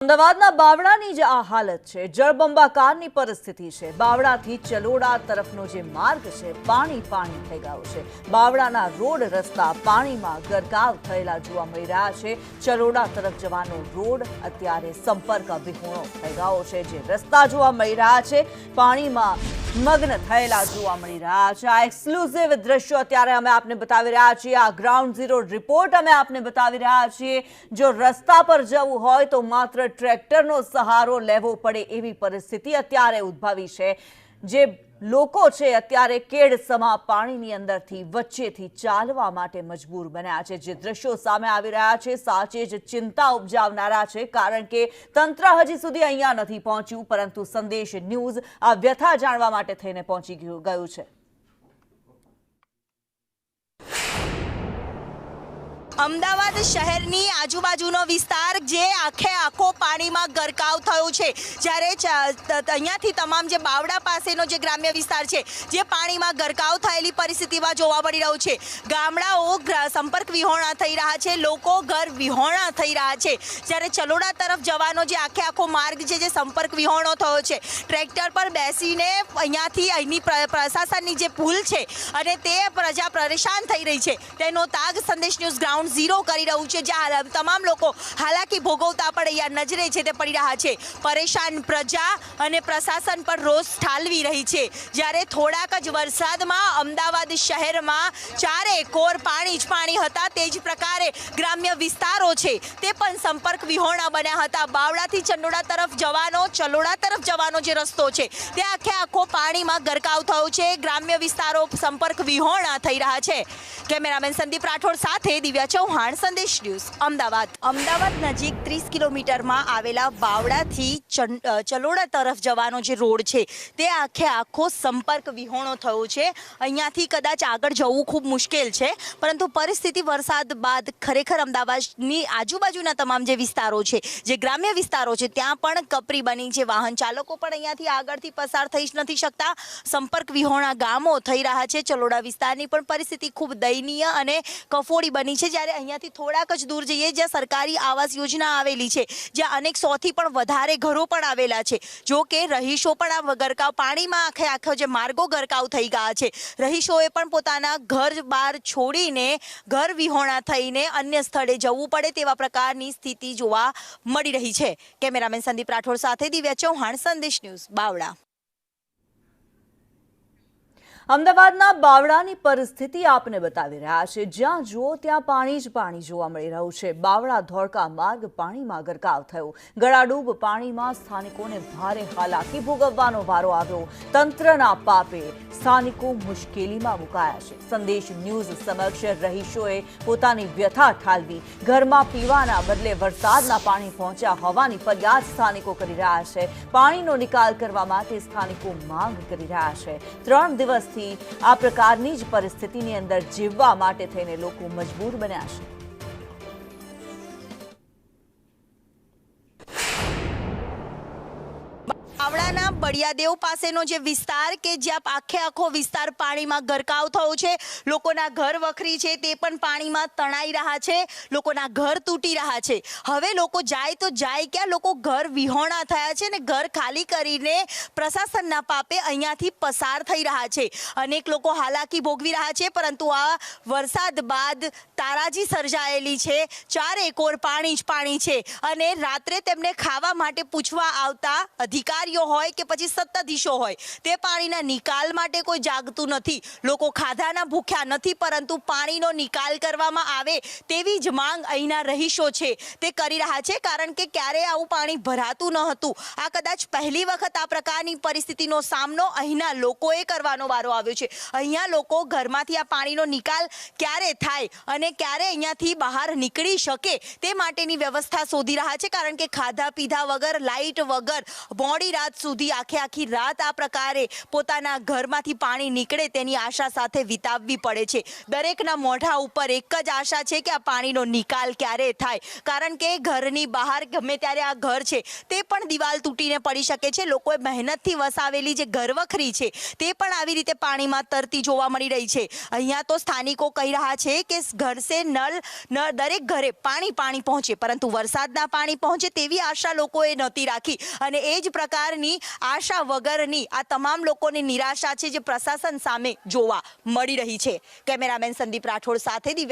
અમદાવાદના બાવળાની જ આ હાલત છે। જળબંબાકારની પરિસ્થિતિ છે। બાવળાથી ચલોડા તરફનો જે માર્ગ છે પાણી થઈ ગયો છે। બાવળાના રોડ રસ્તા પાણીમાં ગરકાવ થયેલા જોવા મળી રહ્યા છે। ચલોડા તરફ જવાનો રોડ અત્યારે સંપર્ક વિહોણો થઈ ગયો છે। જે રસ્તા જોવા મળી રહ્યા છે પાણીમાં મગ્ન થયેલા જોવા મળી રહ્યા છે। આ એક્સક્લુઝિવ દ્રશ્યો અત્યારે અમે આપને બતાવી રહ્યા છીએ। આ ગ્રાઉન્ડ ઝીરો રિપોર્ટ અમે આપને બતાવી રહ્યા છીએ। જો રસ્તા પર જવું હોય તો માત્ર ટ્રેક્ટરનો સહારો લેવો પડે એવી પરિસ્થિતિ અત્યારે ઉદ્ભવી છે। જે લોકો છે અત્યારે કેડસમા પાણીની અંદરથી વચ્ચેથી ચાલવા માટે મજબૂર બન્યા છે। જે દ્રશ્યો સામે આવી રહ્યા છે સાચે જ ચિંતા ઉપજાવનારા છે, કારણ કે તંત્ર હજી સુધી અહીંયા નથી પહોંચ્યું, પરંતુ સંદેશ ન્યૂઝ આ વ્યથા જાણવા માટે થઈને પહોંચી ગયું છે। અમદાવાદ શહેરની આજુબાજુનો વિસ્તાર જે આખે આખો પાણીમાં ગરકાવ થયો છે, જ્યારે અહીંયાથી તમામ જે બાવડા પાસેનો જે ગ્રામ્ય વિસ્તાર છે જે પાણીમાં ગરકાવ થયેલી પરિસ્થિતિમાં જોવા મળી રહ્યું છે। ગામડાઓ સંપર્ક વિહોણા થઈ રહ્યા છે, લોકો ઘર વિહોણા થઈ રહ્યા છે, જ્યારે ચલોડા તરફ જવાનો જે આખે આખો માર્ગ છે જે સંપર્ક વિહોણો થયો છે। ટ્રેક્ટર પર બેસીને અહીંની પ્રશાસનની જે ભૂલ છે અને તે પ્રજા પરેશાન થઈ રહી છે તેનો તાગ સંદેશ ન્યૂઝ ગ્રાઉન્ડ ઝીરો કરી રહ્યું છે, જ્યાં તમામ લોકો હાલાકી ભોગવતા પણ અહીંયા નજરે છે તે પડી રહ્યા છે। પરેશાન પ્રજા અને પ્રશાસન પર રોષ ઠાલવી રહી છે, જ્યારે થોડાક જ વરસાદમાં અમદાવાદ શહેરમાં ચારે કોર પાણી જ પાણી હતા। તે જ પ્રકારે ગ્રામ્ય વિસ્તારો છે તે પણ સંપર્ક વિહોણા બન્યા હતા। બાવળાથી ચલોડા તરફ જવાનો જે રસ્તો છે તે આખે આખો પાણીમાં ગરકાવ થયો છે। ગ્રામ્ય વિસ્તારો સંપર્ક વિહોણા થઈ રહ્યા છે। કેમેરામેન સંદીપ રાઠોડ સાથે દિવ્યા ચૌહાણ, સંદેશ ન્યૂઝ, અમદાવાદ। અમદાવાદ નજીક 30 કિલોમીટરમાં આવેલા બાવળાથી ચલોડા તરફ જવાનો જે રોડ છે તે આખે આખો સંપર્ક વિહોણો થયો છે। અહીંયાથી કદાચ આગળ જવું ખૂબ મુશ્કેલ છે, પરંતુ પરિસ્થિતિ વરસાદ બાદ ખરેખર અમદાવાદની આજુબાજુના તમામ જે વિસ્તારો છે, જે ગ્રામ્ય વિસ્તારો છે, ત્યાં પણ કપરી બની છે। વાહન ચાલકો પણ અહીંયાથી આગળથી પસાર થઈ જ નથી શકતા। સંપર્ક વિહોણા ગામો થઈ રહ્યા છે। ચલોડા વિસ્તારની પણ પરિસ્થિતિ ખૂબ દયનીય અને કફોડી બની છે। જ્યારે અહીંયાથી થોડાક જ દૂર જઈએ જ્યાં સરકારી આવાસ યોજના આવેલી છે, જ્યાં અનેક 100થી પણ વધારે ઘરો પણ આવેલા છે। જો કે રહીશો પણ આ ગરકાવ પાણીમાં આખો જે માર્ગો ગરકાવ થઈ ગયા છે। રહીશોએ પણ પોતાના ઘર બહાર છોડીને ઘર વિહોણા થઈને અન્ય સ્થળે જવું પડે તેવા પ્રકારની સ્થિતિ જોવા મળી રહી છે। કેમેરામેન સંદીપ રાઠોડ સાથે દિવ્યા ચૌહાણ, સંદેશ ન્યૂઝ, બાવળા। અમદાવાદના બાવળાની પરિસ્થિતિ આપને બતાવી રહ્યા છે। જ્યાં જુઓ ત્યાં પાણી જ પાણી જોવા મળી રહ્યું છે। બાવળા ધોળકા માર્ગ પાણીમાં ગરકાવ થયો। ગળાડૂબ પાણીમાં સ્થાનિકોને ભારે હાલાકી ભોગવવાનો વારો આવ્યો। તંત્રના પાપે સ્થાનિકો મુશ્કેલીમાં મુકાયા છે। સંદેશ ન્યૂઝ સમક્ષ રહીશોએ પોતાની વ્યથા ઠાલવી। ઘરમાં પીવાના બદલે વરસાદના પાણી પહોંચ્યા હોવાની ફરિયાદ સ્થાનિકો કરી રહ્યા છે। પાણીનો નિકાલ કરવા માટે સ્થાનિકો માંગ કરી રહ્યા છે। 3 દિવસથી આ પ્રકારની જ પરિસ્થિતિની અંદર જીવવા માટે થઈને લોકો મજબૂર બન્યા છે। બાવળાના બળિયાદેવ પાસેનો જે વિસ્તાર કે જ્યાં આખે આખો વિસ્તાર પાણીમાં ગરકાવ થયો છે, લોકોના ઘર વખરી છે તે પણ પાણીમાં તણાઈ રહ્યા છે, લોકોના ઘર તૂટી રહ્યા છે। હવે લોકો જાય તો જાય ક્યાં, લોકો ઘર વિહોણા થયા છે ને ઘર ખાલી કરીને પ્રશાસનના પાપે અહીંયાથી પસાર થઈ રહ્યા છે। અનેક લોકો હાલાકી ભોગવી રહ્યા છે, પરંતુ આ વરસાદ બાદ તારાજી સર્જાયેલી છે। ચારે કોર પાણી જ પાણી છે અને રાત્રે તેમને ખાવા માટે પૂછવા આવતા અધિકારીઓ હોય કે પછી સત્તાધીશો હોય તે પાણીના નિકાલ માટે કોઈ જાગતું નથી। લોકો ખાધાના ભૂખ્યા નથી, પરંતુ પાણીનો નિકાલ કરવામાં આવે તેવી જ માંગ અહીંના રહીશો છે તે કરી રહ્યા છે, કારણ કે ક્યારેય આવું પાણી ભરાતું ન હતું। આ કદાચ પહેલી વખત આ પ્રકારની પરિસ્થિતિનો સામનો અહીંના લોકોએ કરવાનો વારો આવ્યો છે। અહીંયા લોકો ઘરમાંથી આ પાણીનો નિકાલ ક્યારે થાય અને ક્યારે અહીંયાથી બહાર નીકળી શકે તે માટેની વ્યવસ્થા શોધી રહ્યા છે, કારણ કે ખાધા પીધા વગર, લાઇટ વગર, મોડી રાત સુધી આખી રાત આ પ્રકારે પોતાના ઘરમાંથી પાણી નીકળે તેની આશા સાથે વિતાવવી પડે છે. દરેકના મોઢા ઉપર એક જ આશા છે કે આ પાણીનો નિકાલ ક્યારે થાય, કારણ કે ઘરની બહાર ગમે ત્યારે આ ઘર છે તે પણ દિવાલ તૂટીને પડી શકે છે. લોકોએ મહેનતથી વસાવેલી જે ઘરવખરી છે તે પણ આવી રીતે પાણીમાં તરતી જોવા મળી રહી છે. અહીંયા તો સ્થાનિકો કહી રહ્યા છે કે ઘર સે નળ દરેક ઘરે પાણી પહોંચે, પરંતુ વરસાદના પાણી પહોંચે તેવી આશા લોકોએ નહોતી રાખી અને એ જ પ્રકારની આશા વગરની આ તમામ લોકોની નિરાશા છે જે પ્રશાસન સામે જોવા મળી રહી છે. કેમેરામેન સંદીપ રાઠોડ સાથે